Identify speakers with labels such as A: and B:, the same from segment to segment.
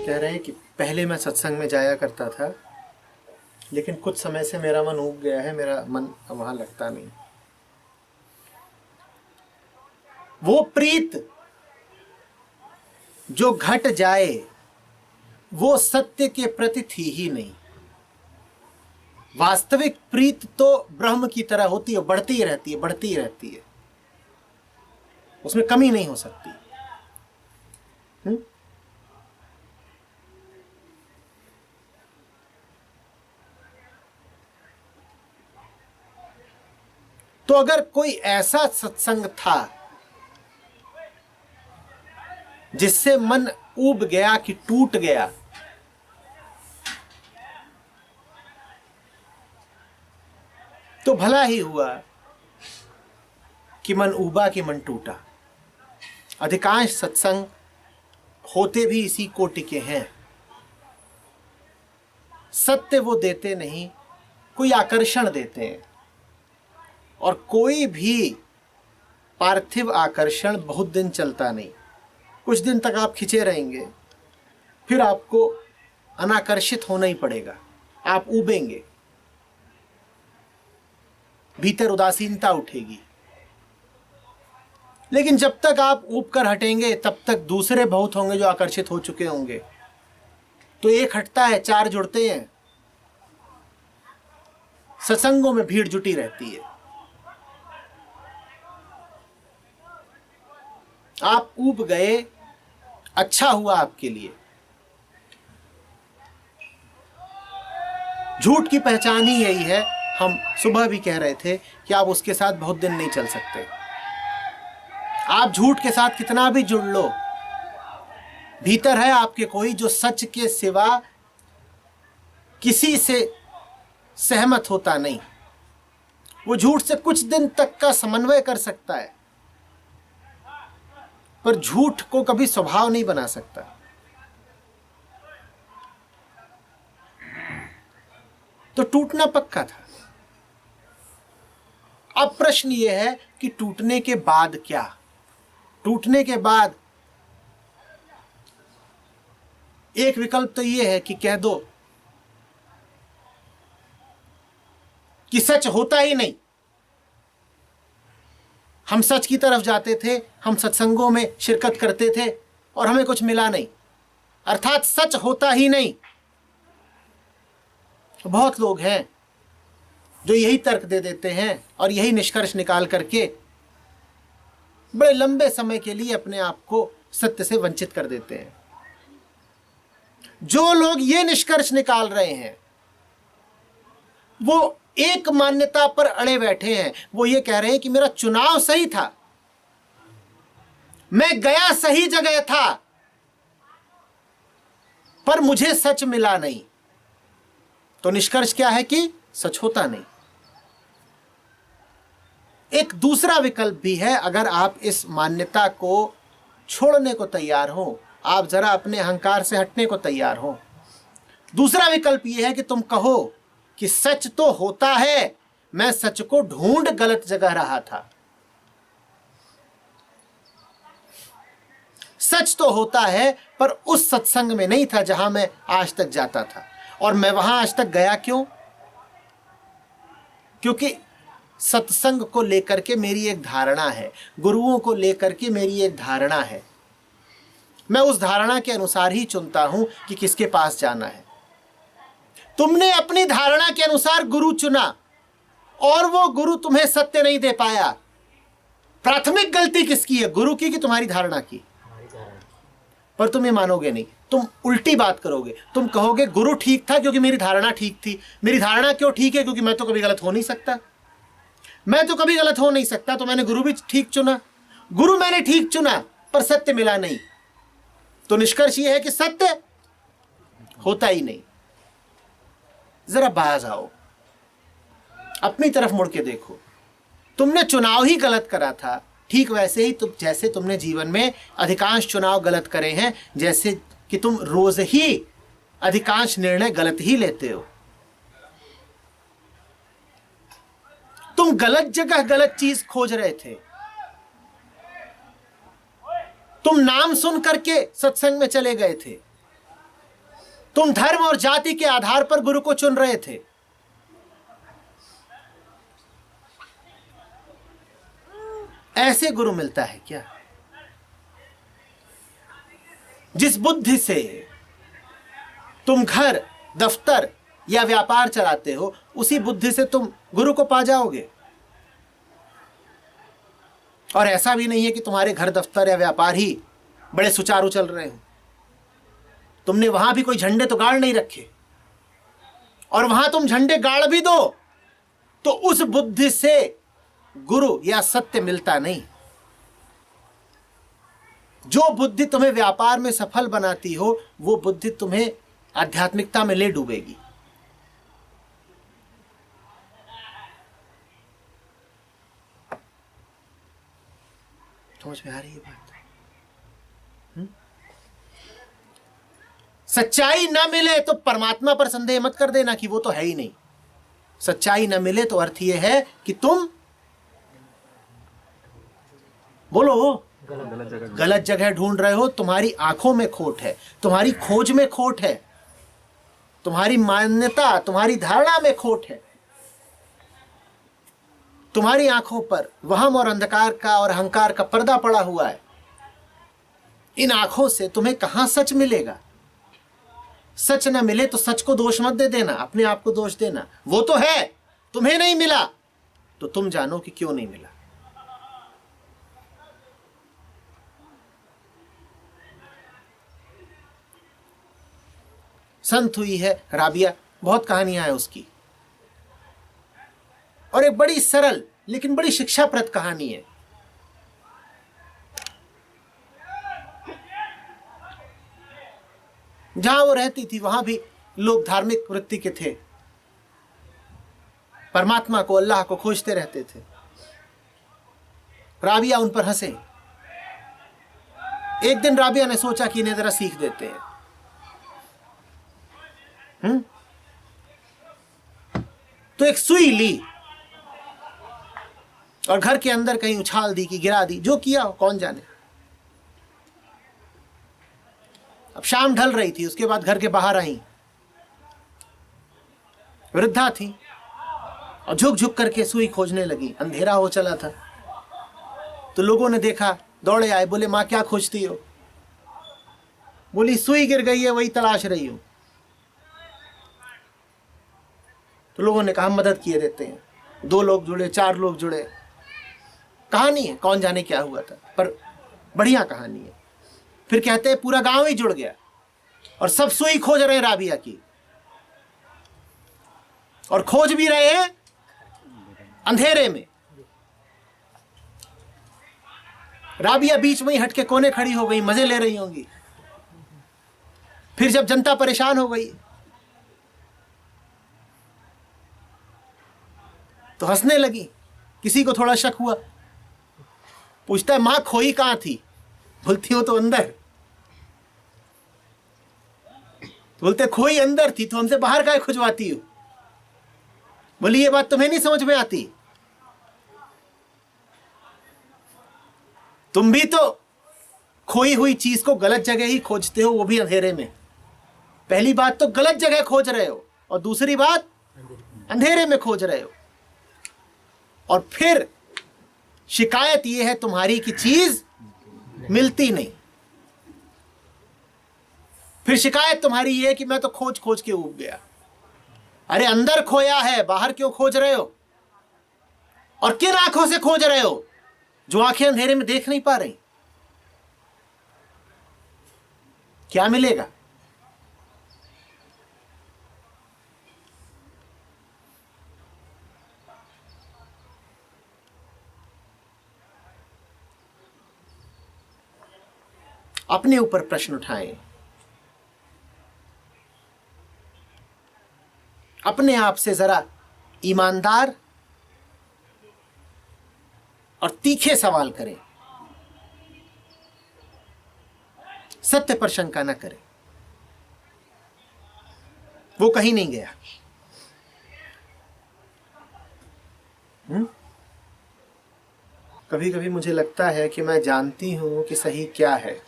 A: कह रहे हैं कि पहले मैं सत्संग में जाया करता था, लेकिन कुछ समय से मेरा मन ऊब गया है, मेरा मन वहां लगता नहीं। वो प्रीत जो घट जाए वो सत्य के प्रति थी ही नहीं। वास्तविक प्रीत तो ब्रह्म की तरह होती है, बढ़ती ही रहती है, बढ़ती ही रहती है, उसमें कमी नहीं हो सकती। तो अगर कोई ऐसा सत्संग था जिससे मन ऊब गया कि टूट गया, तो भला ही हुआ कि मन ऊबा कि मन टूटा। अधिकांश सत्संग होते भी इसी कोटि के हैं। सत्य वो देते नहीं, कोई आकर्षण देते हैं, और कोई भी पार्थिव आकर्षण बहुत दिन चलता नहीं। कुछ दिन तक आप खिंचे रहेंगे, फिर आपको अनाकर्षित होना ही पड़ेगा, आप ऊबेंगे, भीतर उदासीनता उठेगी। लेकिन जब तक आप ऊब कर हटेंगे तब तक दूसरे बहुत होंगे जो आकर्षित हो चुके होंगे। तो एक हटता है, चार जुड़ते हैं। सत्संगों में भीड़ जुटी रहती है। आप ऊब गए, अच्छा हुआ आपके लिए। झूठ की पहचान ही यही है। हम सुबह भी कह रहे थे कि आप उसके साथ बहुत दिन नहीं चल सकते। आप झूठ के साथ कितना भी जुड़ लो, भीतर है आपके कोई जो सच के सिवा किसी से सहमत होता नहीं। वो झूठ से कुछ दिन तक का समन्वय कर सकता है, पर झूठ को कभी स्वभाव नहीं बना सकता। तो टूटना पक्का था। अब प्रश्न यह है कि टूटने के बाद क्या? टूटने के बाद एक विकल्प तो यह है कि कह दो कि सच होता ही नहीं। हम सच की तरफ जाते थे, हम सत्संगों में शिरकत करते थे और हमें कुछ मिला नहीं, अर्थात सच होता ही नहीं। तो बहुत लोग हैं जो यही तर्क दे देते हैं और यही निष्कर्ष निकाल करके बड़े लंबे समय के लिए अपने आप को सत्य से वंचित कर देते हैं। जो लोग ये निष्कर्ष निकाल रहे हैं वो एक मान्यता पर अड़े बैठे हैं। वो ये कह रहे हैं कि मेरा चुनाव सही था, मैं गया सही जगह था, पर मुझे सच मिला नहीं। तो निष्कर्ष क्या है कि सच होता नहीं। एक दूसरा विकल्प भी है। अगर आप इस मान्यता को छोड़ने को तैयार हो, आप जरा अपने अहंकार से हटने को तैयार हो, दूसरा विकल्प यह है कि तुम कहो कि सच तो होता है, मैं सच को ढूंढ गलत जगह रहा था। सच तो होता है, पर उस सत्संग में नहीं था जहां मैं आज तक जाता था। और मैं वहां आज तक गया क्यों? क्योंकि सत्संग को लेकर के मेरी एक धारणा है, गुरुओं को लेकर के मेरी एक धारणा है। मैं उस धारणा के अनुसार ही चुनता हूं कि किसके पास जाना है। तुमने अपनी धारणा के अनुसार गुरु चुना और वो गुरु तुम्हें सत्य नहीं दे पाया। प्राथमिक गलती किसकी है, गुरु की कि तुम्हारी धारणा की? पर तुम ये मानोगे नहीं, तुम उल्टी बात करोगे। तुम कहोगे गुरु ठीक था क्योंकि मेरी धारणा ठीक थी। मेरी धारणा क्यों ठीक है? क्योंकि मैं तो कभी गलत हो नहीं सकता। मैं तो कभी गलत हो नहीं सकता, तो मैंने गुरु भी ठीक चुना। गुरु मैंने ठीक चुना पर सत्य मिला नहीं। तो निष्कर्ष यह है कि सत्य होता ही नहीं। जरा बाज आओ, अपनी तरफ मुड़ के देखो। तुमने चुनाव ही गलत करा था, ठीक वैसे ही जैसे तुमने जीवन में अधिकांश चुनाव गलत करे हैं, जैसे कि तुम रोज ही अधिकांश निर्णय गलत ही लेते हो। तुम गलत जगह गलत चीज खोज रहे थे। तुम नाम सुन करके सत्संग में चले गए थे, तुम धर्म और जाति के आधार पर गुरु को चुन रहे थे। ऐसे गुरु मिलता है क्या? जिस बुद्धि से तुम घर, दफ्तर या व्यापार चलाते हो, उसी बुद्धि से तुम गुरु को पा जाओगे। और ऐसा भी नहीं है कि तुम्हारे घर, दफ्तर या व्यापार ही बड़े सुचारू चल रहे हो। तुमने वहां भी कोई झंडे तो गाड़ नहीं रखे, और वहां तुम झंडे गाड़ भी दो तो उस बुद्धि से गुरु या सत्य मिलता नहीं। जो बुद्धि तुम्हें व्यापार में सफल बनाती हो, वो बुद्धि तुम्हें आध्यात्मिकता में ले डूबेगी। समझ में आ रही है बात? सच्चाई ना मिले तो परमात्मा पर संदेह मत कर देना कि वो तो है ही नहीं। सच्चाई ना मिले तो अर्थ ये है कि तुम बोलो गलत जगह ढूंढ रहे हो। तुम्हारी आंखों में खोट है, तुम्हारी खोज में खोट है, तुम्हारी मान्यता, तुम्हारी धारणा में खोट है। तुम्हारी आंखों पर वहम और अंधकार का और अहंकार का पर्दा पड़ा हुआ है। इन आंखों से तुम्हें कहां सच मिलेगा? सच न मिले तो सच को दोष मत दे देना, अपने आप को दोष देना। वो तो है, तुम्हें नहीं मिला तो तुम जानो कि क्यों नहीं मिला। संत हुई है राबिया, बहुत कहानियां हैं उसकी, और एक बड़ी सरल लेकिन बड़ी शिक्षाप्रद कहानी है। जहां वो रहती थी वहां भी लोग धार्मिक वृत्ति के थे, परमात्मा को, अल्लाह को खोजते रहते थे। राबिया उन पर हंसे। एक दिन राबिया ने सोचा कि इन्हें जरा सीख देते हैं। तो एक सुई ली और घर के अंदर कहीं उछाल दी कि गिरा दी, जो किया हो कौन जाने। अब शाम ढल रही थी, उसके बाद घर के बाहर आई, वृद्धा थी और झुक झुक करके सुई खोजने लगी। अंधेरा हो चला था तो लोगों ने देखा, दौड़े आए, बोले मां क्या खोजती हो? बोली सुई गिर गई है, वही तलाश रही हूं। तो लोगों ने कहा हम मदद किए देते हैं। 2 लोग जुड़े, 4 लोग जुड़े। कहानी है, कौन जाने क्या हुआ था, पर बढ़िया कहानी है। फिर कहते हैं पूरा गांव ही जुड़ गया और सब सुई खोज रहे हैं राबिया की, और खोज भी रहे हैं अंधेरे में। राबिया बीच में ही हटके कोने खड़ी हो गई, मजे ले रही होंगी। फिर जब जनता परेशान हो गई तो हंसने लगी। किसी को थोड़ा शक हुआ, पूछता है मां खोई कहां थी? बोलती हो तो अंदर। बोलते खोई अंदर थी तो हमसे बाहर काहे खुजवाती हो? बोली ये बात तुम्हें नहीं समझ में आती? तुम भी तो खोई हुई चीज को गलत जगह ही खोजते हो, वो भी अंधेरे में। पहली बात तो गलत जगह खोज रहे हो, और दूसरी बात अंधेरे में खोज रहे हो। और फिर शिकायत यह है तुम्हारी कि चीज मिलती नहीं। फिर शिकायत तुम्हारी यह है कि मैं तो खोज खोज के ऊब गया। अरे अंदर खोया है, बाहर क्यों खोज रहे हो? और किन आंखों से खोज रहे हो जो आंखें अंधेरे में देख नहीं पा रही? क्या मिलेगा? अपने ऊपर प्रश्न उठाएं, अपने आप से जरा ईमानदार और तीखे सवाल करें। सत्य पर शंका न करें, वो कहीं नहीं गया। कभी कभी मुझे लगता है कि मैं जानती हूं कि सही क्या है,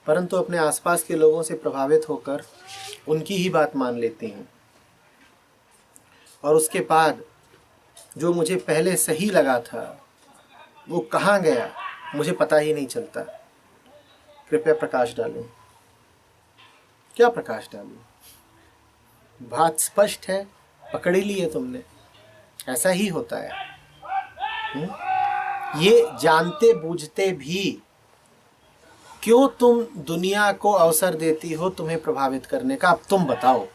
A: परंतु अपने आसपास के लोगों से प्रभावित होकर उनकी ही बात मान लेती हूँ, और उसके बाद जो मुझे पहले सही लगा था वो कहाँ गया मुझे पता ही नहीं चलता। कृपया प्रकाश डालें। क्या प्रकाश डालूं? बात स्पष्ट है, पकड़ ही ली है तुमने, ऐसा ही होता है। ये जानते बूझते भी क्यों तुम दुनिया को अवसर देती हो तुम्हें प्रभावित करने का? अब तुम बताओ।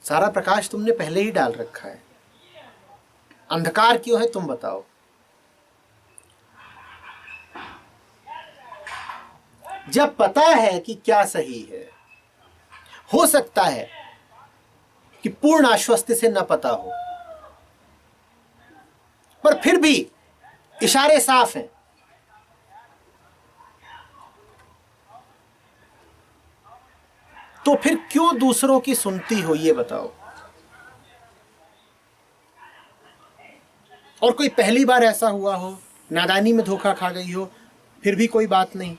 A: सारा प्रकाश तुमने पहले ही डाल रखा है, अंधकार क्यों है तुम बताओ। जब पता है कि क्या सही है, हो सकता है कि पूर्ण आश्वस्ति से न पता हो, पर फिर भी इशारे साफ हैं। तो फिर क्यों दूसरों की सुनती हो ये बताओ। और कोई पहली बार ऐसा हुआ हो, नादानी में धोखा खा गई हो, फिर भी कोई बात नहीं।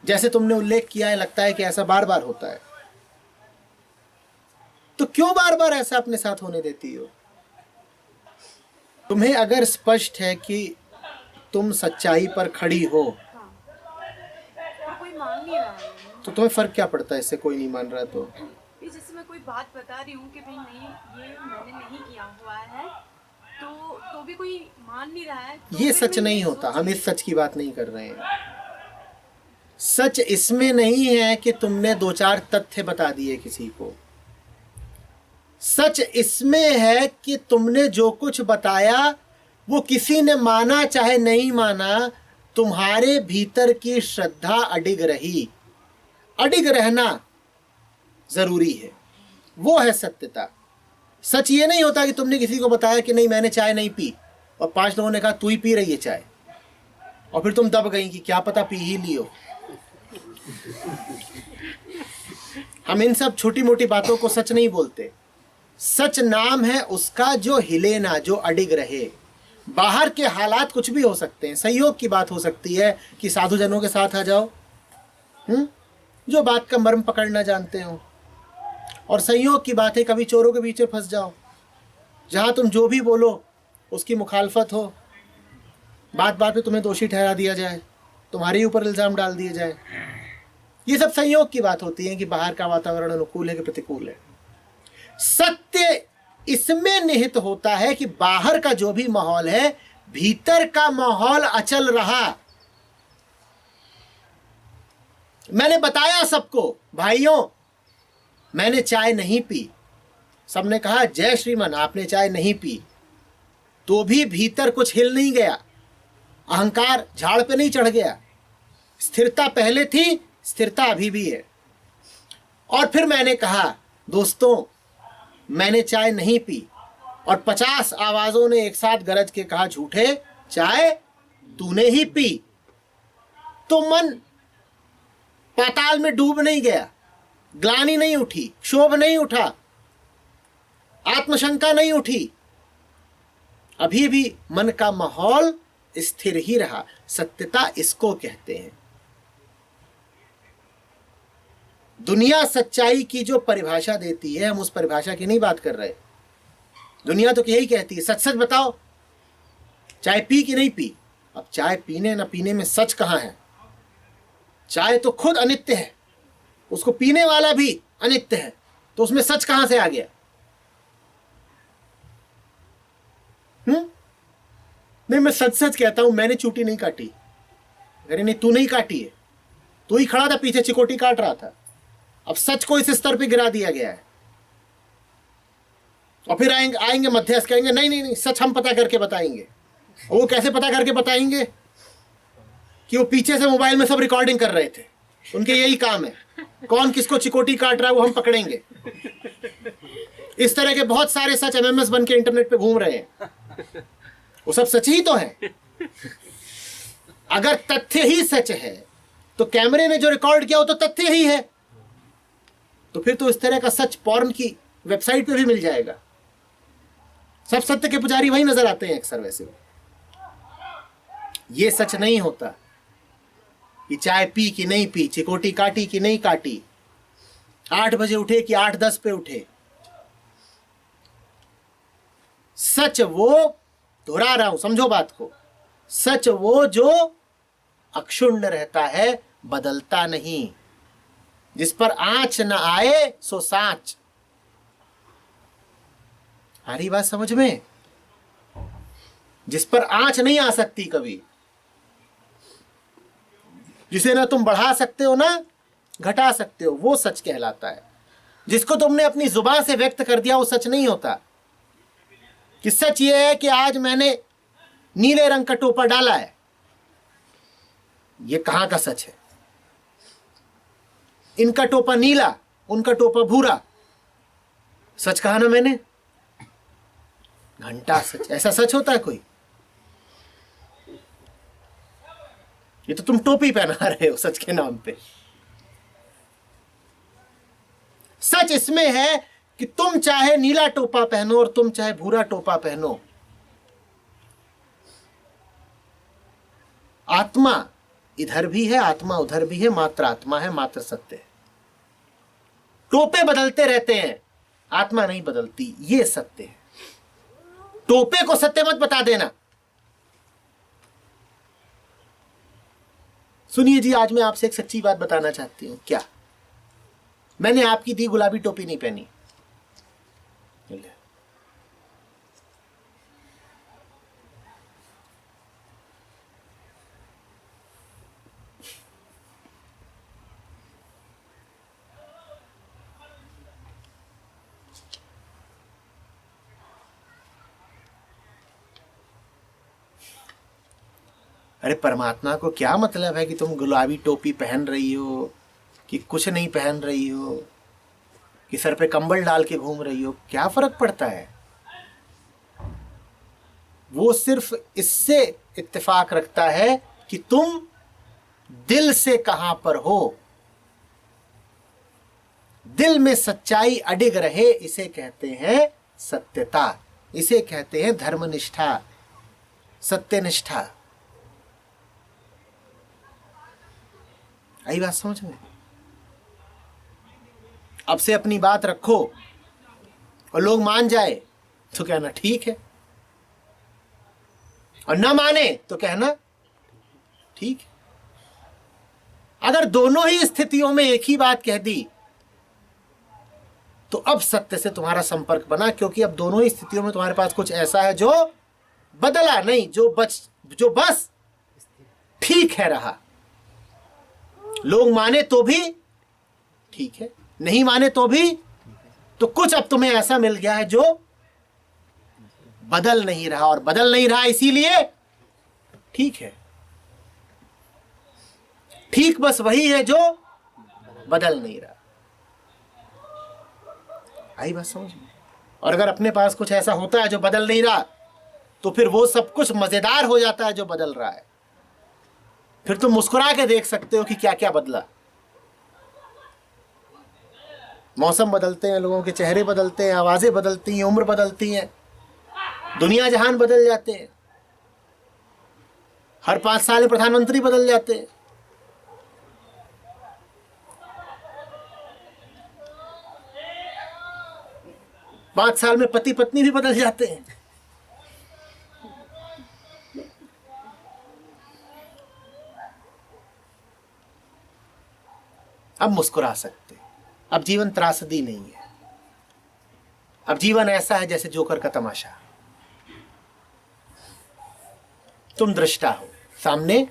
A: जैसे तुमने उल्लेख किया है, लगता है कि ऐसा बार बार होता है, तो क्यों बार बार ऐसा अपने साथ होने देती हो? तुम्हें अगर स्पष्ट है कि तुम सच्चाई पर खड़ी हो,
B: तो कोई मान नहीं रहा है,
A: तो तुम्हें फर्क क्या पड़ता है इससे कोई नहीं मान रहा? तो
B: जैसे मैं कोई बात बता रही हूँ कि भाई नहीं ये मैंने नहीं किया हुआ है, तो भी कोई मान नहीं रहा है, तो
A: ये
B: फिर
A: सच
B: मैं
A: नहीं
B: ये
A: होता।
B: सोच
A: हम इस सच की बात नहीं कर रहे हैं। सच इसमें नहीं है कि तुमने दो चार तथ्य बता दिए किसी को। सच इसमें है कि तुमने जो कुछ बताया वो किसी ने माना चाहे नहीं माना, तुम्हारे भीतर की श्रद्धा अडिग रही। अडिग रहना जरूरी है, वो है सत्यता। सच ये नहीं होता कि तुमने किसी को बताया कि नहीं मैंने चाय नहीं पी, और 5 लोगों ने कहा तू ही पी रही है चाय, और फिर तुम दब गई कि क्या पता पी ही लियो। हम इन सब छोटी मोटी बातों को सच नहीं बोलते। सच नाम है उसका जो हिले ना, जो अडिग रहे। बाहर के हालात कुछ भी हो सकते हैं। संयोग की बात हो सकती है कि साधुजनों के साथ आ जाओ, जो बात का मर्म पकड़ना जानते हो, और संयोग की बात है कभी चोरों के बीच में फंस जाओ, जहां तुम जो भी बोलो उसकी मुखालफत हो, बात बात पे तुम्हें दोषी ठहरा दिया जाए, तुम्हारे ऊपर इल्जाम डाल दिए जाए। ये सब संयोग की बात होती है कि बाहर का वातावरण अनुकूल है कि प्रतिकूल है। सत्य इसमें निहित होता है कि बाहर का जो भी माहौल है, भीतर का माहौल अचल रहा। मैंने बताया सबको, भाइयों मैंने चाय नहीं पी। सबने कहा जय श्रीमान आपने चाय नहीं पी, तो भी भीतर कुछ हिल नहीं गया, अहंकार झाड़ पे नहीं चढ़ गया। स्थिरता पहले थी, स्थिरता अभी भी है। और फिर मैंने कहा दोस्तों मैंने चाय नहीं पी, और 50 आवाजों ने एक साथ गरज के कहा झूठे, चाय तूने ही पी। तो मन पाताल में डूब नहीं गया, ग्लानि नहीं उठी, क्षोभ नहीं उठा, आत्मशंका नहीं उठी, अभी भी मन का माहौल स्थिर ही रहा। सत्यता इसको कहते हैं। दुनिया सच्चाई की जो परिभाषा देती है, हम उस परिभाषा की नहीं बात कर रहे। दुनिया तो यही कहती है सच सच बताओ, चाय पी कि नहीं पी। अब चाय पीने न पीने में सच कहां है? चाय तो खुद अनित्य है, उसको पीने वाला भी अनित्य है, तो उसमें सच कहां से आ गया? नहीं मैं सच सच कहता हूं, मैंने चूटी नहीं काटी। अरे नहीं तू नहीं काटी है, तू ही खड़ा था पीछे चिकोटी काट रहा था। अब सच को इस स्तर पे गिरा दिया गया है, और फिर आएंगे मध्यस्थ कहेंगे नहीं नहीं नहीं सच हम पता करके बताएंगे। और वो कैसे पता करके बताएंगे कि वो पीछे से मोबाइल में सब रिकॉर्डिंग कर रहे थे, उनके यही काम है, कौन किसको चिकोटी काट रहा है वो हम पकड़ेंगे। इस तरह के बहुत सारे सच एमएमएस बन के इंटरनेट पे घूम रहे हैं, वो सब सच ही तो है। अगर तथ्य ही सच है तो कैमरे ने जो रिकॉर्ड किया वो तो तथ्य ही है, तो फिर तो इस तरह का सच पॉर्न की वेबसाइट पे भी मिल जाएगा। सब सत्य के पुजारी वही नजर आते हैं अक्सर। वैसे ये सच नहीं होता, कि चाय पी कि नहीं पी, चिकोटी काटी कि नहीं काटी, 8 बजे उठे कि 8:10 पे उठे। सच वो, दोहरा रहा हूं, समझो बात को, सच वो जो अक्षुण्ण रहता है, बदलता नहीं। जिस पर आंच न आए सो साच। आ रही बात समझ में? जिस पर आंच नहीं आ सकती कभी, जिसे ना तुम बढ़ा सकते हो ना घटा सकते हो, वो सच कहलाता है। जिसको तुमने अपनी जुबान से व्यक्त कर दिया वो सच नहीं होता। कि सच ये है कि आज मैंने नीले रंग का टोपा डाला है, ये कहां का सच है? इनका टोपा नीला, उनका टोपा भूरा, सच कहा ना मैंने? घंटा सच। ऐसा सच होता है कोई? ये तो तुम टोपी पहना रहे हो सच के नाम पे। सच इसमें है कि तुम चाहे नीला टोपा पहनो और तुम चाहे भूरा टोपा पहनो, आत्मा इधर भी है, आत्मा उधर भी है, मात्र आत्मा है, मात्र सत्य है। टोपे बदलते रहते हैं, आत्मा नहीं बदलती, ये सत्य है। टोपे को सत्य मत बता देना। सुनिए जी, आज मैं आपसे एक सच्ची बात बताना चाहती हूं। क्या? मैंने आपकी दी गुलाबी टोपी नहीं पहनी। अरे परमात्मा को क्या मतलब है कि तुम गुलाबी टोपी पहन रही हो कि कुछ नहीं पहन रही हो, कि सर पे कंबल डाल के घूम रही हो? क्या फर्क पड़ता है? वो सिर्फ इससे इत्तेफाक रखता है कि तुम दिल से कहां पर हो। दिल में सच्चाई अडिग रहे, इसे कहते हैं सत्यता, इसे कहते हैं धर्मनिष्ठा, सत्यनिष्ठा। आई बात समझ में? अब से अपनी बात रखो और लोग मान जाए तो कहना ठीक है, और ना माने तो कहना ठीक है। अगर दोनों ही स्थितियों में एक ही बात कह दी तो अब सत्य से तुम्हारा संपर्क बना, क्योंकि अब दोनों ही स्थितियों में तुम्हारे पास कुछ ऐसा है जो बदला नहीं, जो बस ठीक है रहा। लोग माने तो भी ठीक है, नहीं माने तो भी, तो कुछ अब तुम्हें ऐसा मिल गया है जो बदल नहीं रहा, और बदल नहीं रहा इसीलिए ठीक है। ठीक बस वही है जो बदल नहीं रहा। आई बात समझ में? और अगर अपने पास कुछ ऐसा होता है जो बदल नहीं रहा, तो फिर वो सब कुछ मजेदार हो जाता है जो बदल रहा है। फिर तुम मुस्कुरा के देख सकते हो कि क्या क्या बदला। मौसम बदलते हैं, लोगों के चेहरे बदलते हैं, आवाजें बदलती हैं, उम्र बदलती हैं, दुनिया जहान बदल जाते हैं। हर 5 साल में प्रधानमंत्री बदल जाते हैं। पांच साल में पति पत्नी भी बदल जाते हैं। अब मुस्कुरा सकते, अब जीवन त्रासदी नहीं है। अब जीवन ऐसा है जैसे जोकर का तमाशा। तुम दृष्टा हो, सामने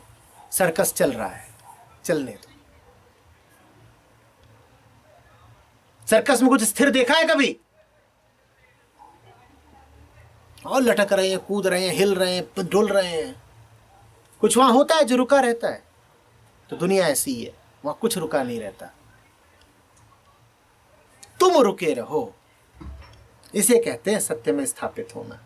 A: सर्कस चल रहा है, चलने दो। सर्कस में कुछ स्थिर देखा है कभी? और लटक रहे हैं, कूद रहे हैं, हिल रहे हैं, डुल रहे हैं। कुछ वहां होता है जो रुका रहता है? तो दुनिया ऐसी ही है, वहां कुछ रुका नहीं रहता। तुम रुके रहो, इसे कहते हैं सत्य में स्थापित होना।